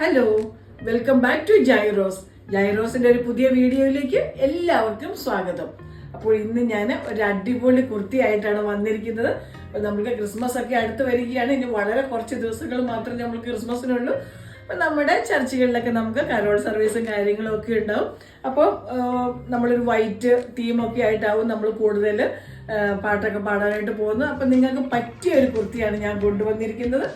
Hello, welcome back to Gyros. ജൈറോസിന്റെ ഒരു പുതിയ വീഡിയോയിലേക്ക് എല്ലാവർക്കും സ്വാഗതം. അപ്പോൾ ഇന്ന് ഞാൻ ഒരു അടിപൊളി കുർത്തിയായിട്ടാണ് വന്നിരിക്കുന്നത്. നമുക്ക് ക്രിസ്മസ് ഒക്കെ അടുത്ത് വരികയാണ്. ഇനി വളരെ കുറച്ച് ദിവസങ്ങൾ മാത്രമേ നമുക്ക് ക്രിസ്മസിനുള്ളൂ. അപ്പം നമ്മുടെ ചർച്ചുകളിലൊക്കെ നമുക്ക് കരോൾ സർവീസും കാര്യങ്ങളും ഒക്കെ ഉണ്ടാവും. അപ്പോൾ നമ്മളൊരു വൈറ്റ് തീമൊക്കെ ആയിട്ടാവും നമ്മൾ കൂടുതൽ പാട്ടൊക്കെ പാടാനായിട്ട് പോകുന്നത്. അപ്പം നിങ്ങൾക്ക് പറ്റിയ ഒരു കുർത്തിയാണ് ഞാൻ കൊണ്ടുവന്നിരിക്കുന്നത്.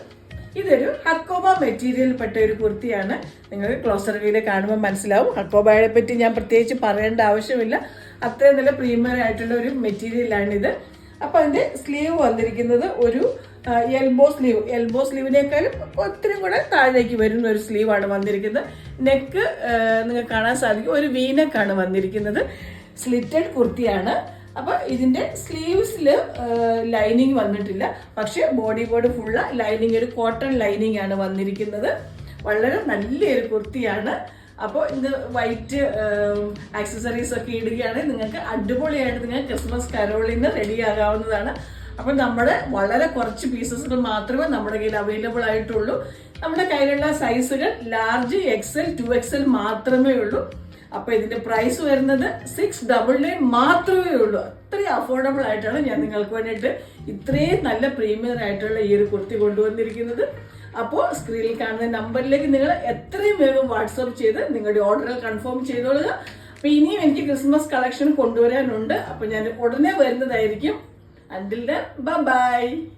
ഇതൊരു ഹക്കോബ മെറ്റീരിയൽ പെട്ട ഒരു കുർത്തിയാണ്. നിങ്ങൾക്ക് ക്ലോസർ വ്യൂവിൽ കാണുമ്പോൾ മനസ്സിലാവും. ഹക്കോബയെ പറ്റി ഞാൻ പ്രത്യേകിച്ച് പറയേണ്ട ആവശ്യമില്ല. അത്രയും നല്ല പ്രീമിയം ആയിട്ടുള്ള ഒരു മെറ്റീരിയലാണിത്. അപ്പോൾ അതിൻ്റെ സ്ലീവ് വന്നിരിക്കുന്നത് ഒരു എൽബോ സ്ലീവിനേക്കാളും ഒത്തിരി കൂടെ താഴേക്ക് വരുന്ന ഒരു സ്ലീവാണ് വന്നിരിക്കുന്നത്. നെക്ക് നിങ്ങൾക്ക് കാണാൻ സാധിക്കും, ഒരു വീനെക്കാണ് വന്നിരിക്കുന്നത്. സ്ലിറ്റഡ് കുർത്തിയാണ്. അപ്പൊ ഇതിന്റെ സ്ലീവ്സിൽ ലൈനിങ് വന്നിട്ടില്ല, പക്ഷെ ബോഡി ഫുള്ള് ലൈനിങ്, ഒരു കോട്ടൺ ലൈനിങ് ആണ് വന്നിരിക്കുന്നത്. വളരെ നല്ലൊരു കുർത്തിയാണ്. അപ്പോൾ ഇത് വൈറ്റ് ആക്സസറീസ് ഒക്കെ ഇടുകയാണെങ്കിൽ നിങ്ങൾക്ക് അടിപൊളിയായിട്ട് നിങ്ങൾക്ക് ക്രിസ്മസ് കരോളിന് റെഡി ആകാവുന്നതാണ്. അപ്പം നമ്മുടെ വളരെ കുറച്ച് പീസസുകൾ മാത്രമേ നമ്മുടെ കയ്യിൽ അവൈലബിൾ ആയിട്ടുള്ളൂ. നമ്മുടെ കയ്യിലുള്ള സൈസുകൾ ലാർജ്, XL, 2XL മാത്രമേ ഉള്ളൂ. അപ്പൊ ഇതിന്റെ പ്രൈസ് വരുന്നത് 699 മാത്രമേ ഉള്ളൂ. അത്രയും അഫോർഡബിൾ ആയിട്ടാണ് ഞാൻ നിങ്ങൾക്ക് വേണ്ടിയിട്ട് ഇത്രയും നല്ല പ്രീമിയം ആയിട്ടുള്ള ഈ ഒരു കുർത്തി കൊണ്ടുവന്നിരിക്കുന്നത്. അപ്പോൾ സ്ക്രീനിൽ കാണുന്ന നമ്പറിലേക്ക് നിങ്ങൾ എത്രയും വേഗം വാട്സാപ്പ് ചെയ്ത് നിങ്ങളുടെ ഓർഡറുകൾ കൺഫേം ചെയ്തോളുക. അപ്പൊ ഇനിയും എനിക്ക് ക്രിസ്മസ് കളക്ഷൻ കൊണ്ടുവരാനുണ്ട്. അപ്പൊ ഞാൻ ഉടനെ വരുന്നതായിരിക്കും. Until then, bye bye.